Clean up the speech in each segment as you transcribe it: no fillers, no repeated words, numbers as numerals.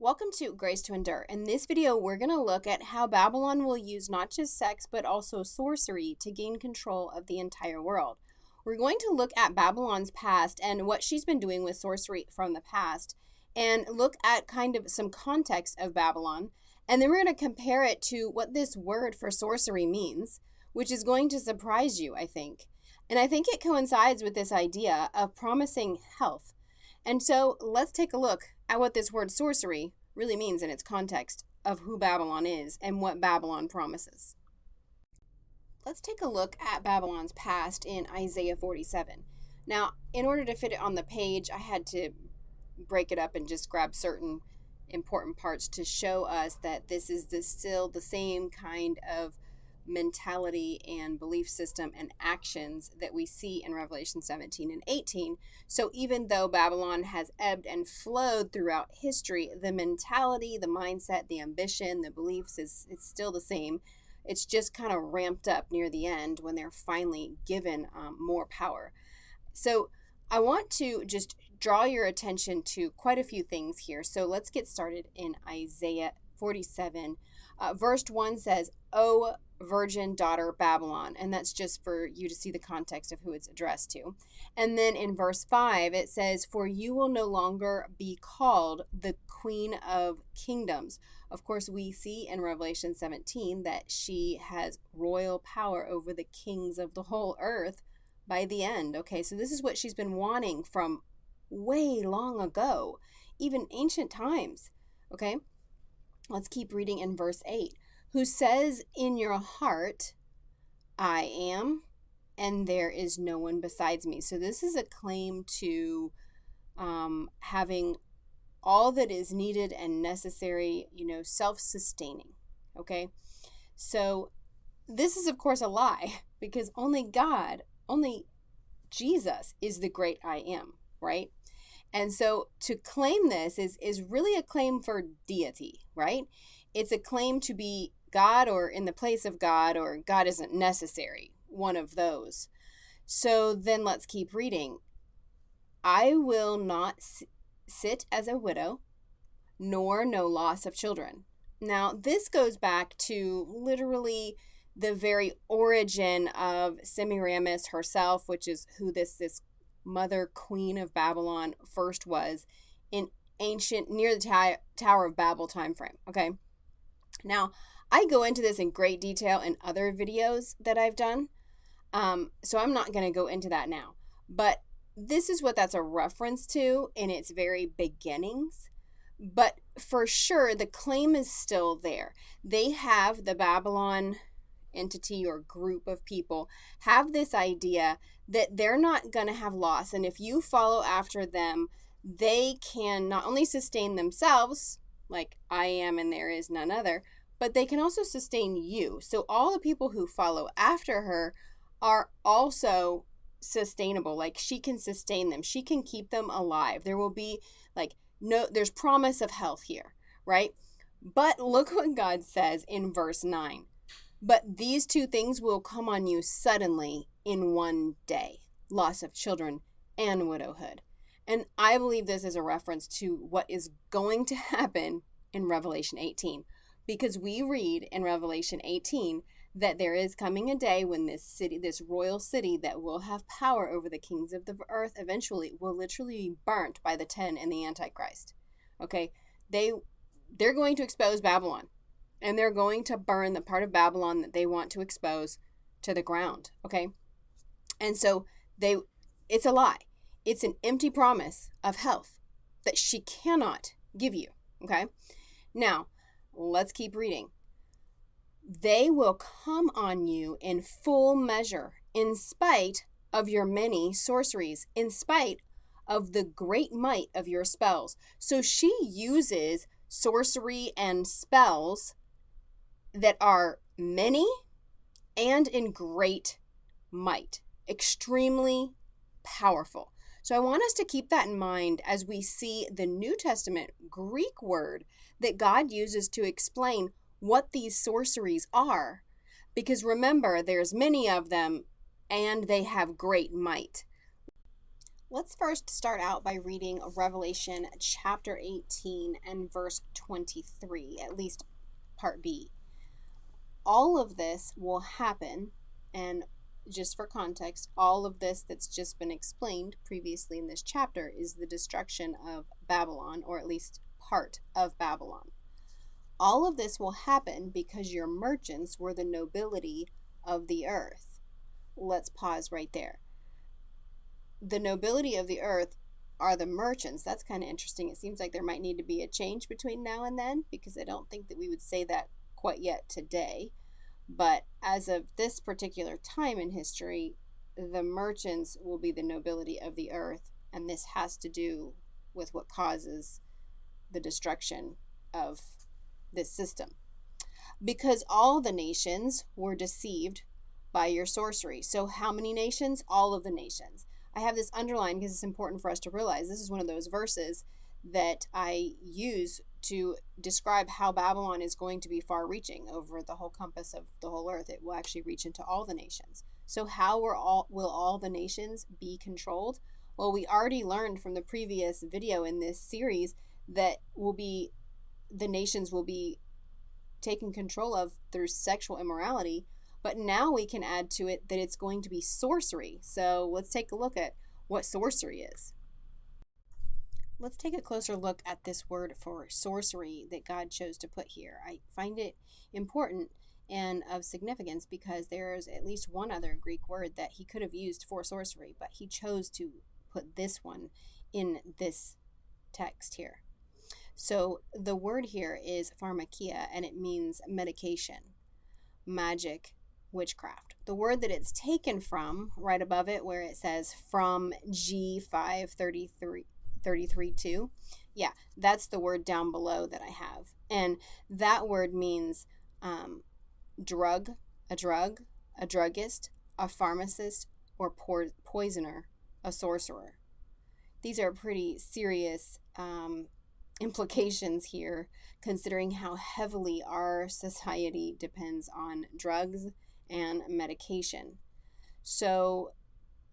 Welcome to Grace to Endure. In this video, we're going to look at how Babylon will use not just sex, but also sorcery to gain control of the entire world. We're going to look at Babylon's past and what she's been doing with sorcery from the past, and look at kind of some context of Babylon. And then we're going to compare it to what this word for sorcery means, which is going to surprise you, I think. And I think it coincides with this idea of promising health. And so let's take a look at what this word sorcery really means in its context of who Babylon is and what Babylon promises. Let's take a look at Babylon's past in Isaiah 47. Now, in order to fit it on the page, I had to break it up and just grab certain important parts to show us that this is still the same kind of mentality and belief system and actions that we see in Revelation 17 and 18. So even though Babylon has ebbed and flowed throughout history, the mentality, the mindset, the ambition, the beliefs it's still the same. It's just kind of ramped up near the end when they're finally given more power. So I want to just draw your attention to quite a few things here. So let's get started in Isaiah 47. Verse 1 says, "O virgin daughter Babylon," and that's just for you to see the context of who it's addressed to. And then in verse 5 it says, "For you will no longer be called the Queen of Kingdoms." Of course, we see in Revelation 17 that she has royal power over the kings of the whole earth by the end. Okay, so this is what she's been wanting from way long ago, even ancient times. Okay, let's keep reading in verse 8. "Who says in your heart, I am, and there is no one besides me." So this is a claim to having all that is needed and necessary, self-sustaining. Okay, so this is, of course, a lie, because only God, only Jesus is the great I am, right? And so to claim this is really a claim for deity, right? It's a claim to be God or in the place of God, or God isn't necessary, one of those. So then let's keep reading. "I will not sit as a widow, nor know loss of children." Now, this goes back to literally the very origin of Semiramis herself, which is who this mother queen of Babylon first was in ancient, near the Tower of Babel time frame. Okay, now I go into this in great detail in other videos that I've done, so I'm not going to go into that now, but this is what that's a reference to in its very beginnings. But for sure, the claim is still there. They have, the Babylon entity or group of people have this idea that they're not going to have loss, and if you follow after them, they can not only sustain themselves, like I am and there is none other, but they can also sustain you. So all the people who follow after her are also sustainable. Like, she can sustain them, she can keep them alive. There will be there's promise of health here, right? But look what God says in verse 9. "But these two things will come on you suddenly in one day: loss of children and widowhood." And I believe this is a reference to what is going to happen in Revelation 18. Because we read in Revelation 18 that there is coming a day when this city, this royal city that will have power over the kings of the earth, eventually will literally be burnt by the 10 and the Antichrist. Okay, they're going to expose Babylon, and they're going to burn the part of Babylon that they want to expose to the ground. Okay, and so it's a lie. It's an empty promise of health that she cannot give you. Okay, now let's keep reading. "They will come on you in full measure, in spite of your many sorceries, in spite of the great might of your spells." So she uses sorcery and spells that are many and in great might, extremely powerful. So I want us to keep that in mind as we see the New Testament Greek word that God uses to explain what these sorceries are. Because remember, there's many of them and they have great might. Let's first start out by reading Revelation chapter 18 and verse 23, at least part B. All of this will happen, and just for context, all of this that's just been explained previously in this chapter is the destruction of Babylon, or at least part of Babylon. All of this will happen because your merchants were the nobility of the earth. Let's pause right there. The nobility of the earth are the merchants. That's kind of interesting. It seems like there might need to be a change between now and then, because I don't think that we would say that quite yet today. But as of this particular time in history, the merchants will be the nobility of the earth, and this has to do with what causes the destruction of this system. Because all the nations were deceived by your sorcery. So, how many nations? All of the nations. I have this underlined because it's important for us to realize this is one of those verses that I use to describe how Babylon is going to be far reaching over the whole compass of the whole earth. It will actually reach into all the nations. So, how will all the nations be controlled? Well, we already learned from the previous video in this series that the nations will be taken control of through sexual immorality, but now we can add to it that it's going to be sorcery. So let's take a look at what sorcery is. Let's take a closer look at this word for sorcery that God chose to put here. I find it important and of significance because there's at least one other Greek word that he could have used for sorcery, but he chose to put this one in this text here. So the word here is pharmakia, and it means medication, magic, witchcraft. The word that it's taken from, right above it where it says from G533:2, yeah, that's the word down below that I have. And that word means drug, a druggist, a pharmacist, or poisoner, a sorcerer. These are pretty serious implications here, considering how heavily our society depends on drugs and medication. So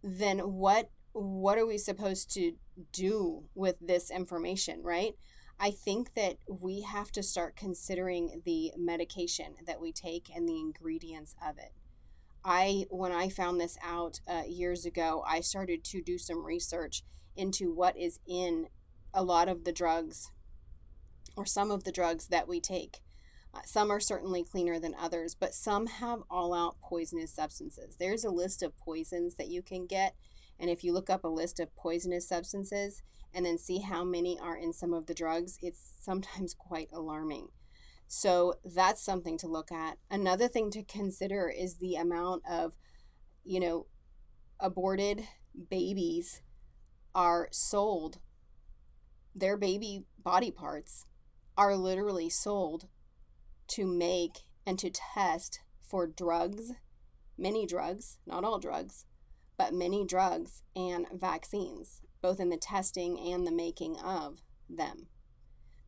then what are we supposed to do with this information, right? I think that we have to start considering the medication that we take and the ingredients of it. When I found this out years ago, I started to do some research into what is in a lot of the drugs, or some of the drugs that we take. Some are certainly cleaner than others, but some have all out poisonous substances. There's a list of poisons that you can get, and if you look up a list of poisonous substances and then see how many are in some of the drugs, it's sometimes quite alarming. So that's something to look at. Another thing to consider is the amount of, aborted babies are sold. Their baby body parts are literally sold to make and to test for drugs, many drugs, not all drugs, but many drugs and vaccines, both in the testing and the making of them.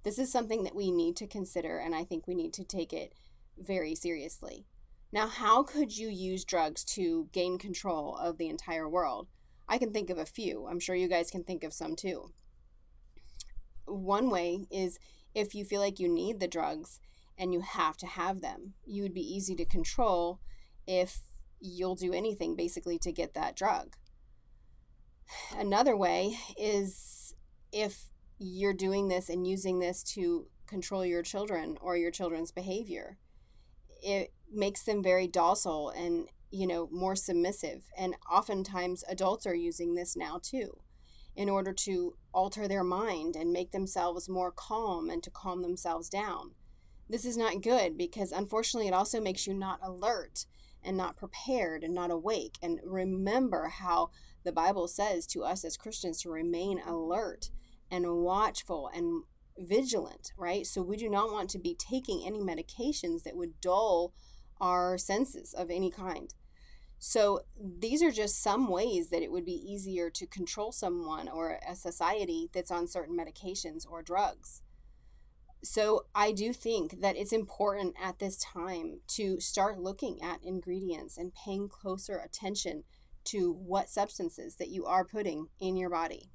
This is something that we need to consider, and I think we need to take it very seriously. Now, how could you use drugs to gain control of the entire world? I can think of a few. I'm sure you guys can think of some too. One way is if you feel like you need the drugs and you have to have them, you would be easy to control if you'll do anything basically to get that drug. Another way is if you're doing this and using this to control your children or your children's behavior. It makes them very docile and, more submissive. And oftentimes adults are using this now too, in order to alter their mind and make themselves more calm and to calm themselves down. This is not good because unfortunately it also makes you not alert and not prepared and not awake. And remember how the Bible says to us as Christians to remain alert and watchful and vigilant, right? So we do not want to be taking any medications that would dull our senses of any kind. So these are just some ways that it would be easier to control someone or a society that's on certain medications or drugs. So I do think that it's important at this time to start looking at ingredients and paying closer attention to what substances that you are putting in your body.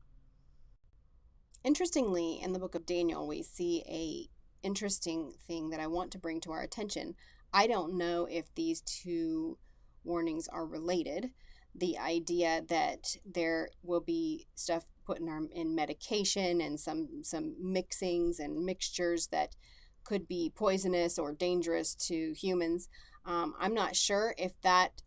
Interestingly, in the book of Daniel, we see a interesting thing that I want to bring to our attention. I don't know if these two warnings are related. The idea that there will be stuff put in medication and some mixings and mixtures that could be poisonous or dangerous to humans. I'm not sure if that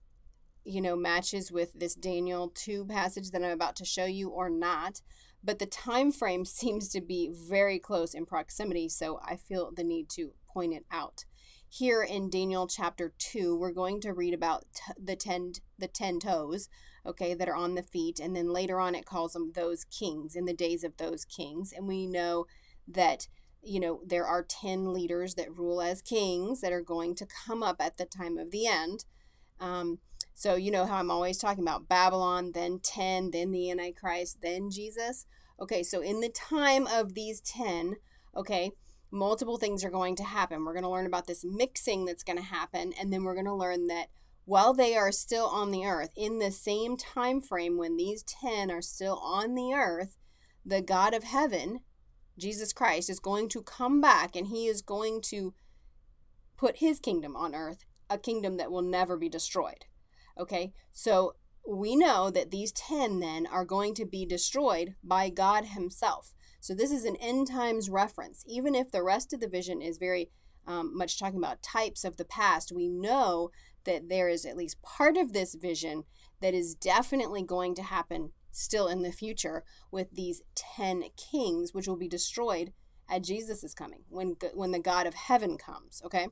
matches with this Daniel 2 passage that I'm about to show you or not, but the time frame seems to be very close in proximity, so I feel the need to point it out. Here in Daniel chapter 2, we're going to read about the 10 toes, okay, that are on the feet, and then later on it calls them those kings, in the days of those kings. And we know that there are 10 leaders that rule as kings that are going to come up at the time of the end. So you know how I'm always talking about Babylon, then 10, then the Antichrist, then Jesus. Okay, so in the time of these 10, okay, multiple things are going to happen. We're going to learn about this mixing that's going to happen, and then we're going to learn that while they are still on the earth, in the same time frame when these 10 are still on the earth, the God of heaven, Jesus Christ, is going to come back, and he is going to put his kingdom on earth, a kingdom that will never be destroyed. Okay, so we know that these 10 then are going to be destroyed by God himself. So this is an end times reference. Even if the rest of the vision is very much talking about types of the past, we know that there is at least part of this vision that is definitely going to happen still in the future with these 10 kings, which will be destroyed at Jesus' coming, when the God of heaven comes, okay?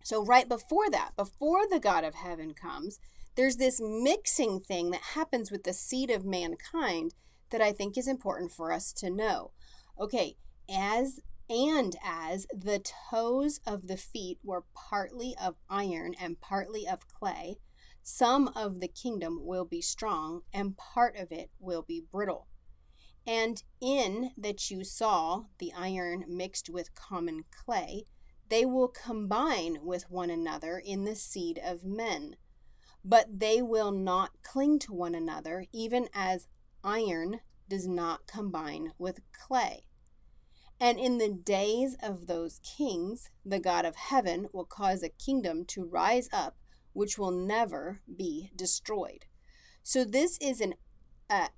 So right before that, before the God of heaven comes, there's this mixing thing that happens with the seed of mankind that I think is important for us to know. Okay, as the toes of the feet were partly of iron and partly of clay, some of the kingdom will be strong and part of it will be brittle. And in that you saw the iron mixed with common clay, they will combine with one another in the seed of men. But they will not cling to one another, even as iron does not combine with clay. And in the days of those kings, the God of heaven will cause a kingdom to rise up, which will never be destroyed. So this is an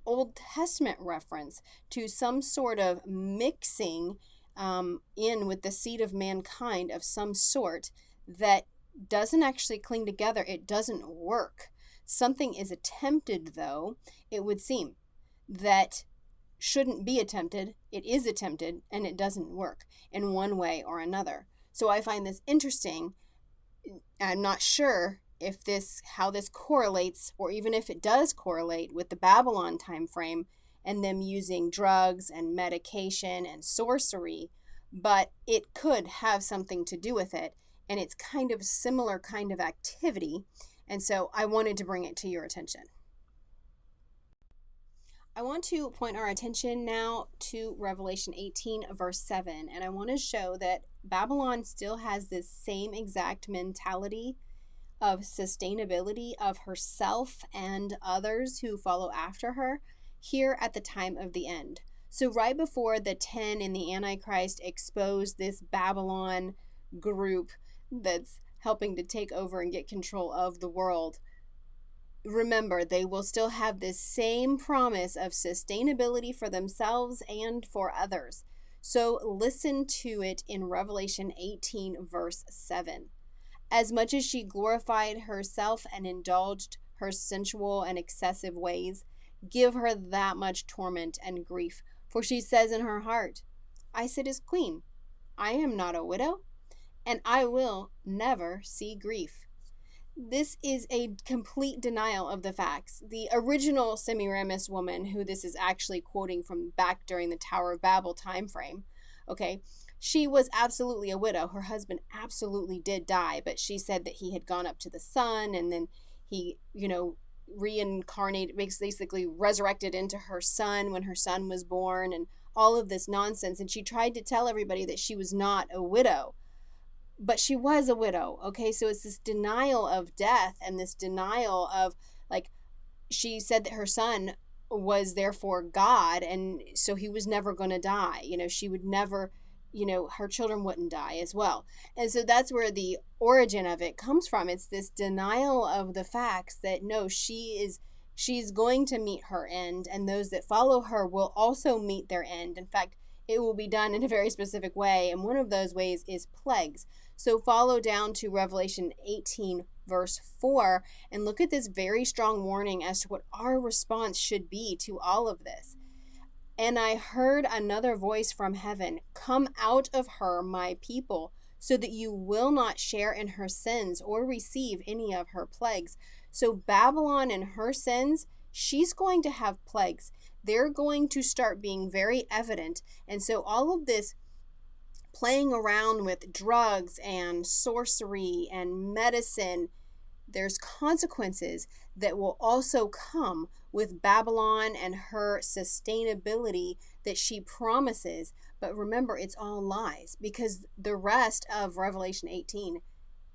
Old Testament reference to some sort of mixing in with the seed of mankind of some sort that doesn't actually cling together. It doesn't work. Something is attempted, though, it would seem, that shouldn't be attempted. It is attempted, and it doesn't work in one way or another. So I find this interesting. I'm not sure how this correlates, or even if it does correlate with the Babylon time frame and them using drugs and medication and sorcery, but it could have something to do with it, and it's kind of similar kind of activity, and so I wanted to bring it to your attention. I want to point our attention now to Revelation 18, verse 7, and I want to show that Babylon still has this same exact mentality of sustainability of herself and others who follow after her here at the time of the end. So right before the 10 in the Antichrist expose this Babylon group that's helping to take over and get control of the world, remember, they will still have this same promise of sustainability for themselves and for others. So listen to it in Revelation 18, verse 7. As much as she glorified herself and indulged her sensual and excessive ways, give her that much torment and grief. For she says in her heart, I sit as queen. I am not a widow, and I will never see grief. This is a complete denial of the facts. The original Semiramis woman, who this is actually quoting from back during the Tower of Babel time frame, okay, she was absolutely a widow. Her husband absolutely did die, but she said that he had gone up to the sun, and then he, reincarnated, basically resurrected into her son when her son was born, and all of this nonsense. And she tried to tell everybody that she was not a widow, but she was a widow. Okay, so it's this denial of death and this denial of, like, she said that her son was therefore God, and so he was never going to die. She would never, her children wouldn't die as well. And so that's where the origin of it comes from. It's this denial of the facts that no, she's going to meet her end, and those that follow her will also meet their end. In fact, it will be done in a very specific way, and one of those ways is plagues. So follow down to Revelation 18, verse 4, and look at this very strong warning as to what our response should be to all of this. And I heard another voice from heaven, "Come out of her, my people, so that you will not share in her sins or receive any of her plagues." So Babylon and her sins, she's going to have plagues. They're going to start being very evident. And so all of this playing around with drugs and sorcery and medicine, there's consequences that will also come with Babylon and her sustainability that she promises. But remember, it's all lies, because the rest of Revelation 18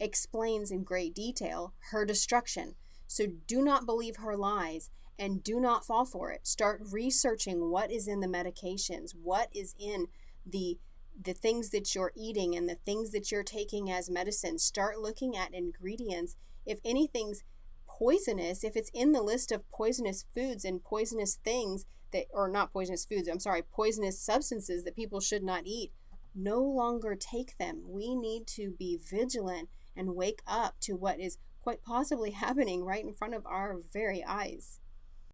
explains in great detail her destruction. So do not believe her lies and do not fall for it. Start researching what is in the medications, what is in the things that you're eating and the things that you're taking as medicine. Start looking at ingredients. If anything's poisonous, if it's in the list of poisonous foods and poisonous things that, or not poisonous foods, I'm sorry, poisonous substances that people should not eat, no longer take them. We need to be vigilant and wake up to what is quite possibly happening right in front of our very eyes.